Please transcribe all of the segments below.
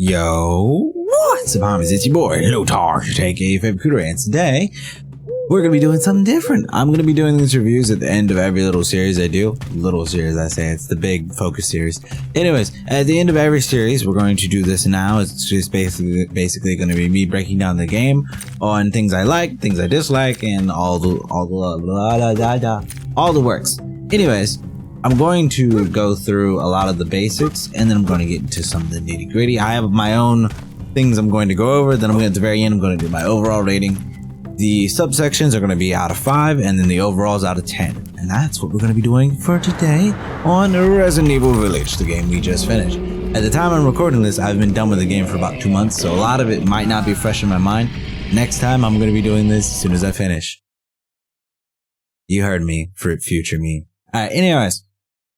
Yo, what's up, homies? It's your boy, Lotar, aka FabvL, and today we're gonna be doing something different. I'm gonna be doing these reviews at the end of every little series I do. Little series, I say, it's the big focus series. Anyways, at the end of every series, we're going to do this now. It's just basically gonna be me breaking down the game on things I like, things I dislike, and all the works. Anyways, I'm going to go through a lot of the basics, and then I'm going to get into some of the nitty gritty. I have my own things I'm going to go over, then at the very end, I'm going to do my overall rating. The subsections are going to be out of 5, and then the overalls out of 10. And that's what we're going to be doing for today on Resident Evil Village, the game we just finished. At the time I'm recording this, I've been done with the game for about 2 months, so a lot of it might not be fresh in my mind. Next time, I'm going to be doing this as soon as I finish. You heard me, for future me. Alright, anyways.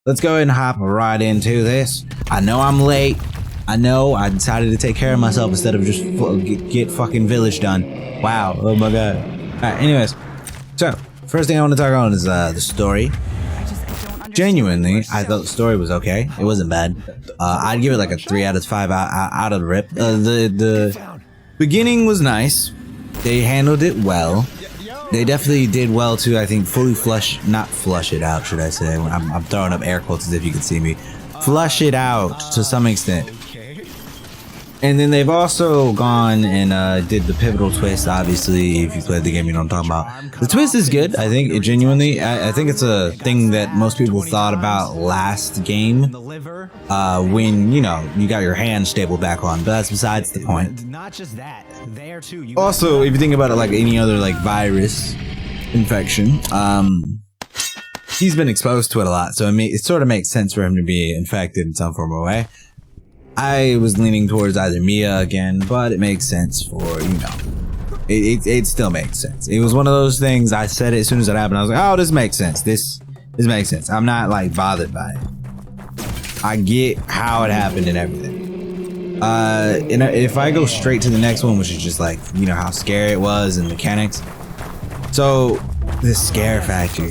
Let's go ahead and hop right into this. I know I'm late. I know I decided to take care of myself instead of just get fucking Village done. Wow. Oh my god. Alright, anyways. So, first thing I want to talk about is the story. Genuinely, I thought the story was okay. It wasn't bad. I'd give it like a 3 out of 5 out of the rip. The beginning was nice. They handled it well. They definitely did well to, I think, fully not flush it out, should I say. I'm throwing up air quotes as if you could see me. Flush it out to some extent. And then they've also gone and did the pivotal twist, obviously. If you played the game, you know what I'm talking about. The twist is good, I think, genuinely. I think it's a thing that most people thought about last game. When, you know, you got your hand stapled back on. But that's besides the point. Not just that. There too. Also, if you think about it like any other like virus infection, he's been exposed to it a lot, so it sort of makes sense for him to be infected in some form or way. I was leaning towards either Mia again, but it makes sense for, you know, it still makes sense. It was one of those things, I said it as soon as it happened, I was like, oh, this makes sense. This makes sense. I'm not like bothered by it. I get how it happened and everything. And if I go straight to the next one, which is just like, you know, how scary it was and mechanics. So, the scare factor.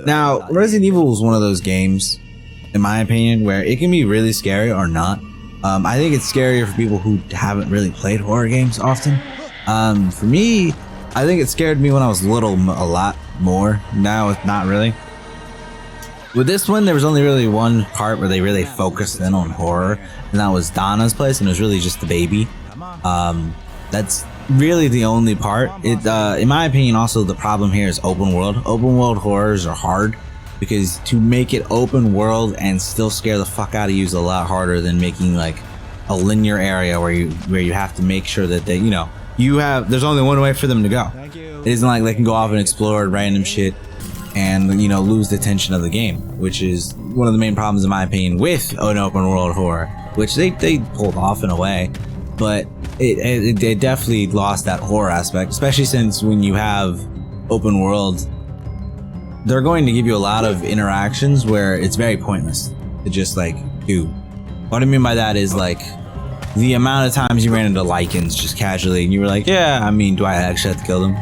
Now, Resident Evil is one of those games, in my opinion, where it can be really scary or not. I think it's scarier for people who haven't really played horror games often. For me, I think it scared me when I was little a lot more. Now it's not really. With this one, there was only really one part where they really focused in on horror, and that was Donna's place, and it was really just the baby. That's really the only part. In my opinion, also the problem here is open world. Open world horrors are hard, because to make it open world and still scare the fuck out of you is a lot harder than making like a linear area where you have to make sure that they, you know, there's only one way for them to go. It isn't like they can go off and explore random shit and, you know, lose the tension of the game, which is one of the main problems in my opinion with an open world horror, which they pulled off in a way, but it definitely lost that horror aspect, especially since when you have open world, they're going to give you a lot of interactions where it's very pointless to just like do. What I mean by that is like the amount of times you ran into lichens just casually and you were like, yeah, I mean, do I actually have to kill them?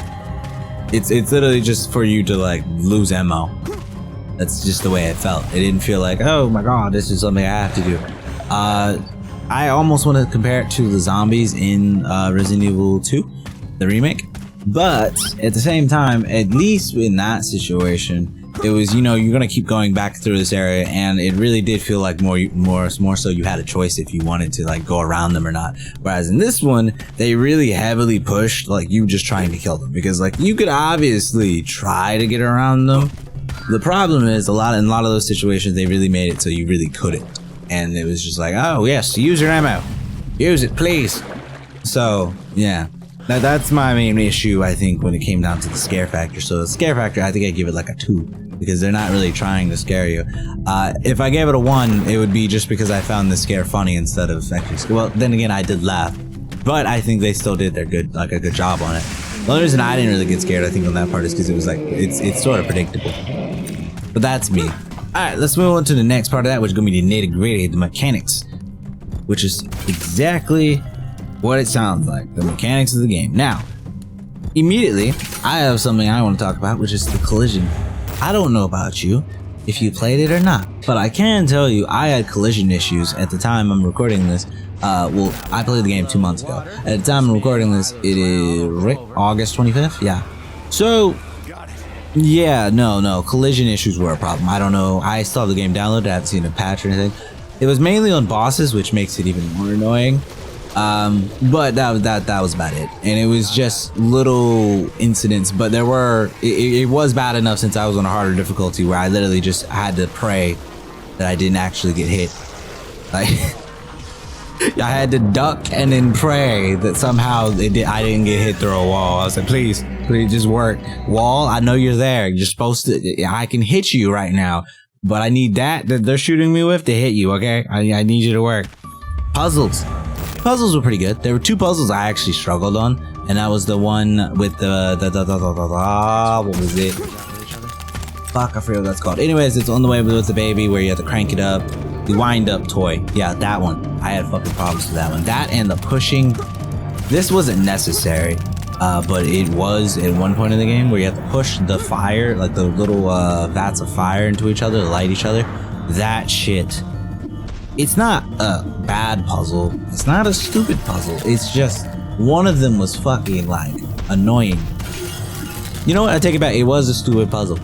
It's literally just for you to like lose ammo. That's just the way it felt. It didn't feel like, oh my god, this is something I have to do. I almost want to compare it to the zombies in Resident Evil 2, the remake. But at the same time, at least in that situation, it was, you know, you're gonna keep going back through this area, and it really did feel like more so you had a choice if you wanted to like go around them or not. Whereas in this one, they really heavily pushed like you just trying to kill them, because like you could obviously try to get around them. The problem is in a lot of those situations, they really made it so you really couldn't, and it was just like, oh yes, use your ammo, use it please. So yeah. Now that's my main issue, I think, when it came down to the scare factor. So the scare factor, I think I'd give it like a 2, because they're not really trying to scare you. If I gave it a 1, it would be just because I found the scare funny instead of actually. Well, then again, I did laugh, but I think they still did a good job on it. The only reason I didn't really get scared, I think, on that part is because it was like it's sort of predictable. But that's me. All right, let's move on to the next part of that, which is gonna be the nitty gritty, the mechanics, which is exactly what it sounds like, the mechanics of the game. Now, immediately, I have something I want to talk about, which is the collision. I don't know about you, if you played it or not. But I can tell you, I had collision issues at the time I'm recording this. Well, I played the game 2 months ago. At the time I'm recording this, it is August 25th. Yeah. So, yeah, no, collision issues were a problem. I don't know. I still have the game downloaded. I haven't seen a patch or anything. It was mainly on bosses, which makes it even more annoying. But that was about it. And it was just little incidents, but there were, it was bad enough since I was on a harder difficulty where I literally just had to pray that I didn't actually get hit. Like, I had to duck and then pray that somehow I didn't get hit through a wall. I was like, please just work. Wall, I know you're there. You're supposed to, I can hit you right now, but I need that they're shooting me with to hit you, okay? I need you to work. Puzzles were pretty good. There were 2 puzzles I actually struggled on, and that was the one with the what was it? Fuck, I forget what that's called. Anyways, it's on the way with the baby where you have to crank it up. The wind up toy. Yeah, that one. I had fucking problems with that one. That and the pushing. This wasn't necessary, but it was at one point in the game where you have to push the fire, like the little vats of fire into each other to light each other. That shit. It's not a bad puzzle. It's not a stupid puzzle. It's just one of them was fucking like annoying. You know what? I take it back. It was a stupid puzzle.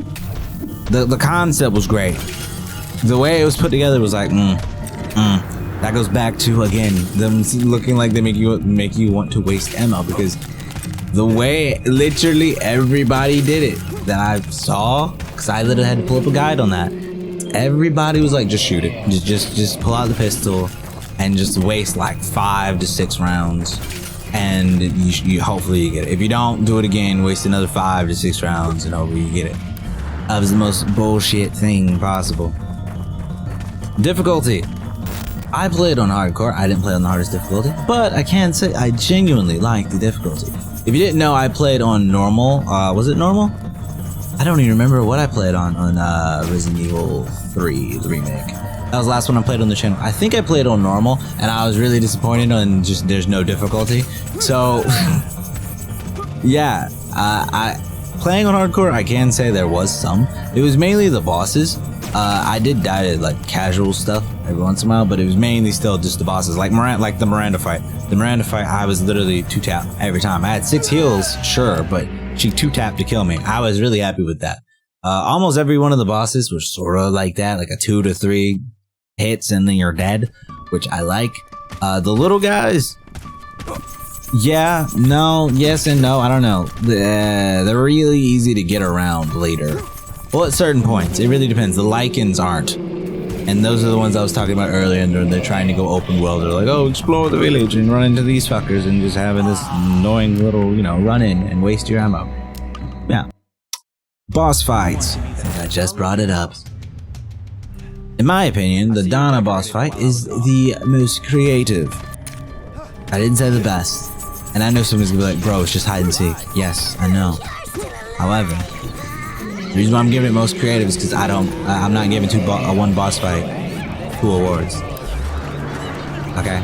The concept was great. The way it was put together was like, That goes back to, again, them looking like they make you want to waste ammo, because the way literally everybody did it that I saw, because I literally had to pull up a guide on that. Everybody was like, just shoot it. Just pull out the pistol and just waste like 5 to 6 rounds, and you hopefully you get it. If you don't, do it again, waste another 5 to 6 rounds, and hopefully you get it. That was the most bullshit thing possible. Difficulty. I played on hardcore. I didn't play on the hardest difficulty, but I can say I genuinely like the difficulty. If you didn't know, I played on normal. Was it normal? I don't even remember what I played on Resident Evil 3, the remake. That was the last one I played on the channel. I think I played on normal, and I was really disappointed on just there's no difficulty. So, yeah, playing on hardcore, I can say there was some. It was mainly the bosses. I did die to like casual stuff every once in a while, but it was mainly still just the bosses, like the Miranda fight. The Miranda fight, I was literally 2-tap every time. I had 6 heals, sure, but she 2-tapped to kill me. I was really happy with that. Almost every one of the bosses was sort of like that, like a 2 to 3 hits and then you're dead, which I like. The little guys, yeah, no, yes and no, I don't know. They're really easy to get around later. Well, at certain points, it really depends. The Lycans aren't. And those are the ones I was talking about earlier, and they're trying to go open world. They're like, oh, explore the village and run into these fuckers and just having this annoying little, run in and waste your ammo. Yeah. Boss fights. I just brought it up. In my opinion, the Donna boss fight is the most creative. I didn't say the best. And I know someone's gonna be like, bro, it's just hide and seek. Yes, I know. However, the reason why I'm giving it most creative is because I'm not giving one boss fight 2 awards. Okay.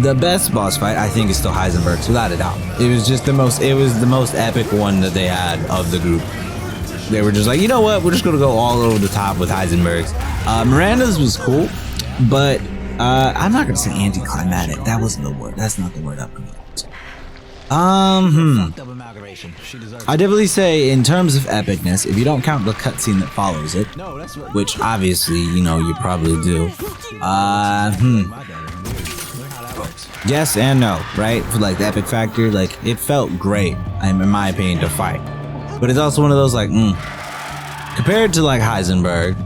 The best boss fight, I think, is still Heisenberg's, without a doubt. It was just the most epic one that they had of the group. They were just like, you know what? We're just gonna go all over the top with Heisenberg's. Miranda's was cool, but I'm not gonna say anticlimactic. That wasn't the word. That's not the word I'm gonna use. I definitely say in terms of epicness, if you don't count the cutscene that follows it, which obviously, you probably do. Yes and no, right? For like the epic factor, like it felt great, in my opinion, to fight. But it's also one of those like, compared to like Heisenberg,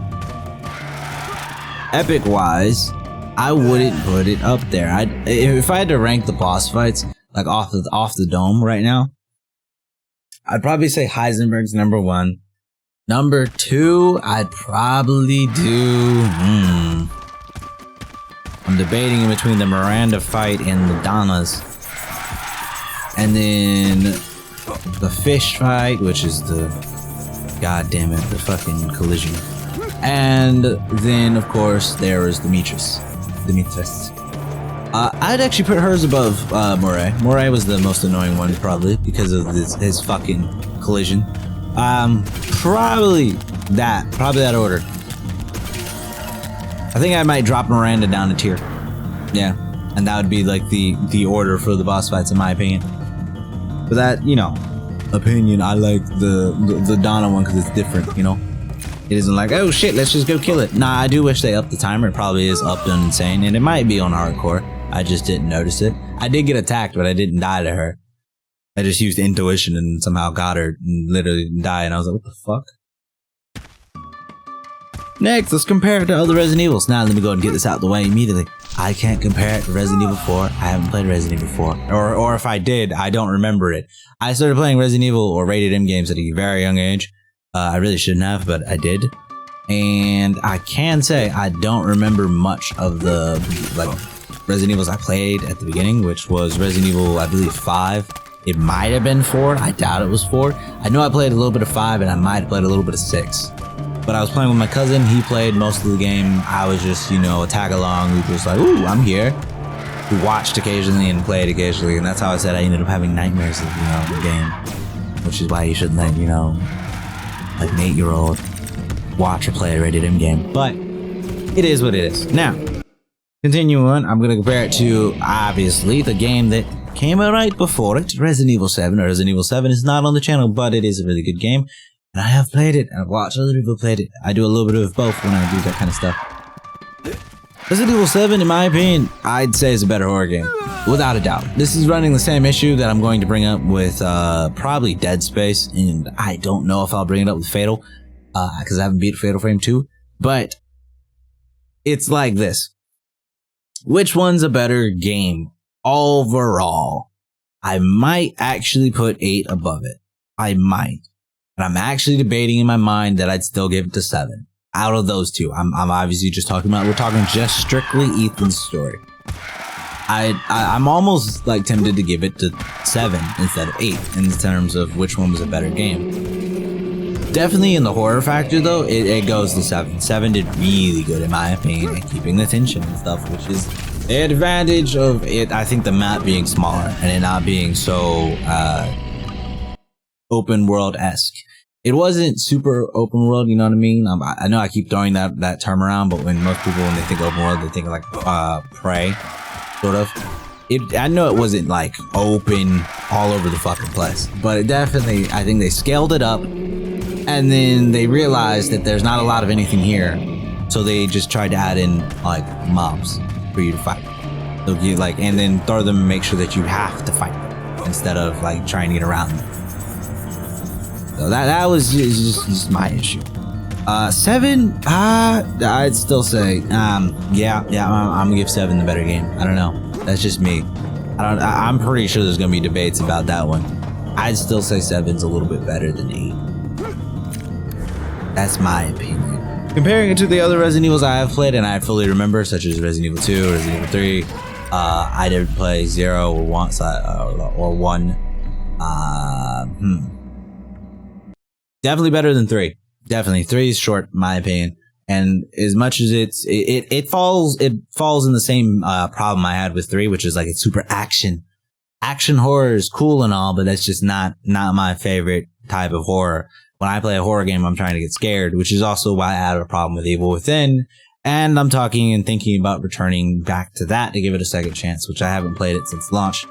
epic wise, I wouldn't put it up there. If I had to rank the boss fights, like off the dome right now, I'd probably say Heisenberg's number 1. Number 2, I'd probably do. I'm debating in between the Miranda fight and the Donna's, and then the fish fight, which is the the fucking collision, and then of course there is Demetrius. I'd actually put hers above Moray. Moray was the most annoying one, probably, because of his fucking collision. Probably that order. I think I might drop Miranda down a tier. Yeah, and that would be like the order for the boss fights, in my opinion. But that, you know, opinion, I like the Donna one because it's different, you know? It isn't like, oh shit, let's just go kill it. Nah, I do wish they upped the timer. It probably is upped on insane, and it might be on hardcore. I just didn't notice it. I did get attacked, but I didn't die to her. I just used intuition and somehow got her and literally didn't die, and I was like, what the fuck? Next, let's compare it to other Resident Evils. Now, let me go and get this out of the way immediately. I can't compare it to Resident Evil 4. I haven't played Resident Evil 4. Or if I did, I don't remember it. I started playing Resident Evil or rated M games at a very young age. I really shouldn't have, but I did. And I can say I don't remember much of the like Resident Evils I played at the beginning, which was Resident Evil, I believe, 5. It might have been 4. I doubt it was 4. I know I played a little bit of 5, and I might have played a little bit of 6. But I was playing with my cousin. He played most of the game. I was just, you know, a tag along. We were just like, ooh, I'm here. We watched occasionally and played occasionally, and that's how I said I ended up having nightmares of, you know, the game. Which is why you shouldn't let, you know, like an 8-year-old watch or play a rated M game. But it is what it is. Now, continuing, I'm going to compare it to, obviously, the game that came out right before it, Resident Evil 7. Resident Evil 7 is not on the channel, but it is a really good game. And I have played it, and I've watched other people play it. I do a little bit of both when I do that kind of stuff. Resident Evil 7, in my opinion, I'd say is a better horror game. Without a doubt. This is running the same issue that I'm going to bring up with probably Dead Space, and I don't know if I'll bring it up with Fatal, because I haven't beat Fatal Frame 2. But it's like this. Which one's a better game overall? I might actually put 8 above it. I might. And I'm actually debating in my mind that I'd still give it to 7. Out of those two, I'm obviously just talking about, we're talking just strictly Ethan's story. I'm almost like tempted to give it to 7 instead of 8 in terms of which one was a better game. Definitely in the horror factor though, it goes to 7. 7 did really good in my opinion at keeping the tension and stuff, which is the advantage of it. I think the map being smaller and it not being so open world-esque. It wasn't super open world, you know what I mean? I know I keep throwing that term around, but when most people, when they think open world, they think of like Prey, sort of. I know it wasn't like open all over the fucking place, but it definitely, I think they scaled it up, and then they realized that there's not a lot of anything here, so they just tried to add in like mobs for you to fight. So you like, and then throw them and make sure that you have to fight them instead of like trying to get around them. So that was just my issue. 7, I'd still say, I'm gonna give 7 the better game. I don't know. That's just me. I'm pretty sure there's gonna be debates about that one. I'd still say 7's a little bit better than 8. That's my opinion. Comparing it to the other Resident Evils I have played and I fully remember, such as Resident Evil 2, Resident Evil 3, I didn't play 0 or 1. Definitely better than 3. Definitely 3 is short, in my opinion. And as much as it falls in the same problem I had with 3, which is like it's super action. Action horror is cool and all, but that's just not my favorite type of horror. When I play a horror game, I'm trying to get scared, which is also why I had a problem with Evil Within. And I'm talking and thinking about returning back to that to give it a second chance, which I haven't played it since launch.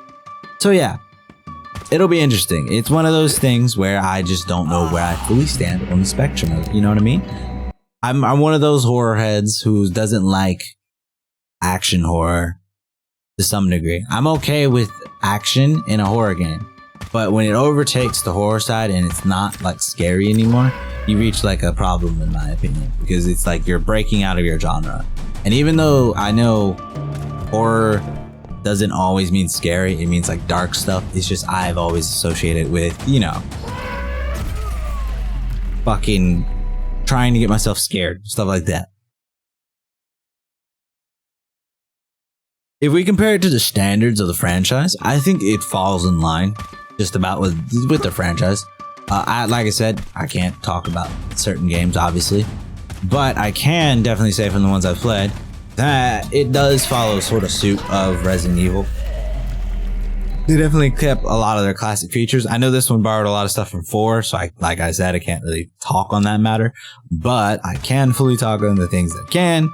So yeah. It'll be interesting. It's one of those things where I just don't know where I fully stand on the spectrum of it, you know what I mean? I'm one of those horror heads who doesn't like action horror to some degree. I'm okay with action in a horror game, but when it overtakes the horror side and it's not like scary anymore, you reach like a problem in my opinion, because it's like you're breaking out of your genre. And even though I know horror doesn't always mean scary, it means like dark stuff. It's just I've always associated with, you know, fucking trying to get myself scared, stuff like that. If we compare it to the standards of the franchise, I think it falls in line just about with the franchise. Like I said, I can't talk about certain games, obviously, but I can definitely say from the ones I've played that it does follow sort of suit of Resident Evil. They definitely kept a lot of their classic features. I know this one borrowed a lot of stuff from 4, so like I said, I can't really talk on that matter, but I can fully talk on the things that can.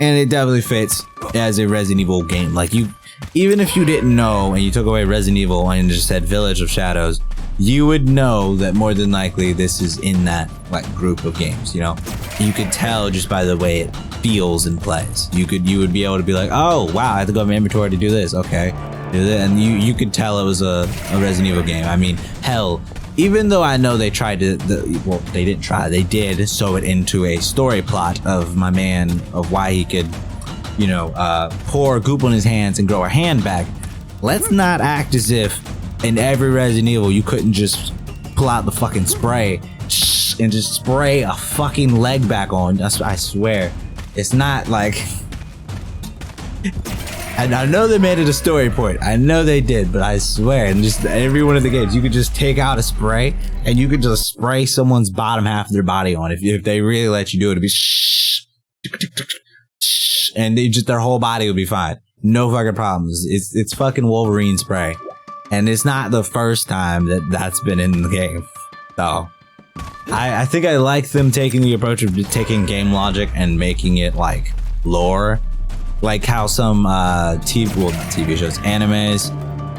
And it definitely fits as a Resident Evil game. Like, you, even if you didn't know and you took away Resident Evil and just said Village of Shadows, you would know that more than likely this is in that like group of games, you know? You could tell just by the way it feels and plays. You would be able to be like, oh wow, I have to go to my inventory to do this. Okay, do that. And you could tell it was a Resident Evil game. I mean, hell, even though I know they tried to, well, they didn't try, they did sew it into a story plot of my man, of why he could, you know, pour goop on his hands and grow a hand back. Let's not act as if in every Resident Evil you couldn't just pull out the fucking spray and just spray a fucking leg back on. I swear. It's not like... And I know they made it a story point. I know they did, but I swear, in just every one of the games, you could just take out a spray and you could just spray someone's bottom half of their body on. If they really let you do it, it'd be and they just, their whole body would be fine. No fucking problems. It's fucking Wolverine spray. And it's not the first time that that's been in the game. So I think I like them taking the approach of taking game logic and making it like lore. Like how some TV, well, not TV shows, animes,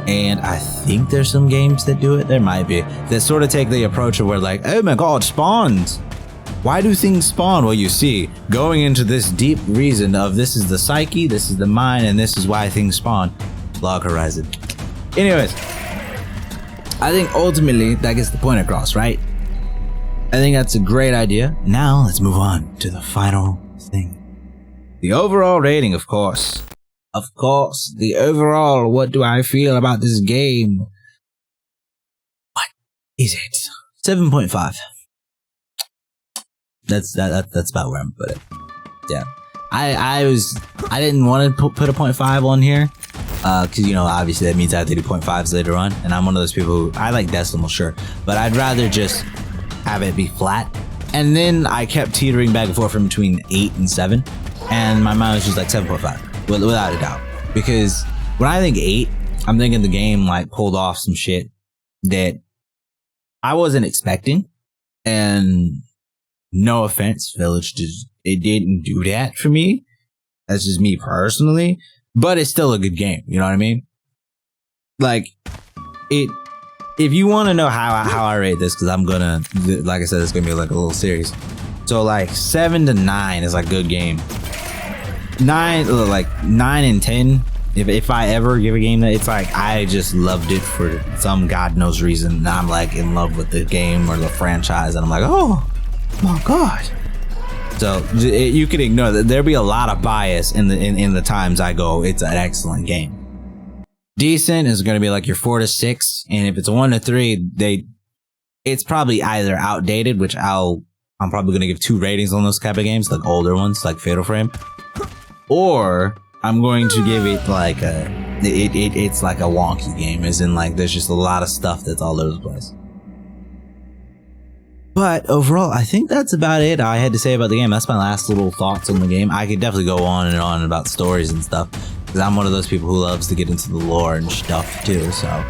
and I think there's some games that do it. There might be that sort of take the approach of where like, oh my god, spawns. Why do things spawn? Well, you see, going into this deep reason of this is the psyche, this is the mind, and this is why things spawn. Log Horizon. Anyways, I think ultimately that gets the point across, right? I think that's a great idea. Now let's move on to the final thing. The overall rating, of course. Of course, the overall, what do I feel about this game? What is it? 7.5. That's about where I'm put it. Yeah. I didn't want to put a 0.5 on here. Cause you know, obviously that means I have to do 0.5s later on. And I'm one of those people who, I like decimal, sure. But I'd rather just have it be flat. And then I kept teetering back and forth from between 8 and 7. And my mind was just like 7.5, without a doubt. Because when I think 8, I'm thinking the game like pulled off some shit that I wasn't expecting. And no offense, Village, it didn't do that for me. That's just me personally. But it's still a good game, you know what I mean? Like, if you want to know how I rate this, because I'm gonna, like I said, it's gonna be like a little series. So like 7 to 9 is like good game. 9 and 10. If I ever give a game that, it's like I just loved it for some god knows reason. And I'm like in love with the game or the franchise, and I'm like, oh my god. So you can ignore that. There'll be a lot of bias in the times I go, it's an excellent game. Decent is going to be like your 4 to 6, and if it's a 1 to 3, it's probably either outdated, which I'm probably going to give 2 ratings on those type of games, like older ones, like Fatal Frame, or I'm going to give it like it's like a wonky game, as in like there's just a lot of stuff that's all over the place. But overall, I think that's about it I had to say about the game. That's my last little thoughts on the game. I could definitely go on and on about stories and stuff, because I'm one of those people who loves to get into the lore and stuff too, so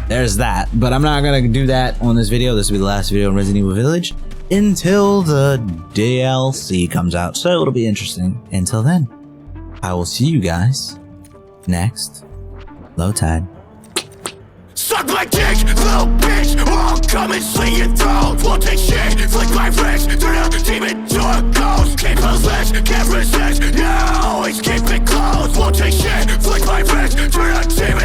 there's that. But I'm not gonna do that on this video. This will be the last video on Resident Evil Village until the DLC comes out, so it'll be interesting. Until then, I will see you guys next Low Tide. Suck my dick, little bitch, or I'll come and sling your throat. Won't take shit, flick my wrist, turn a demon to a ghost. Keep possessed, can't resist, now it's keep it close. Won't take shit, flick my wrist, turn a demon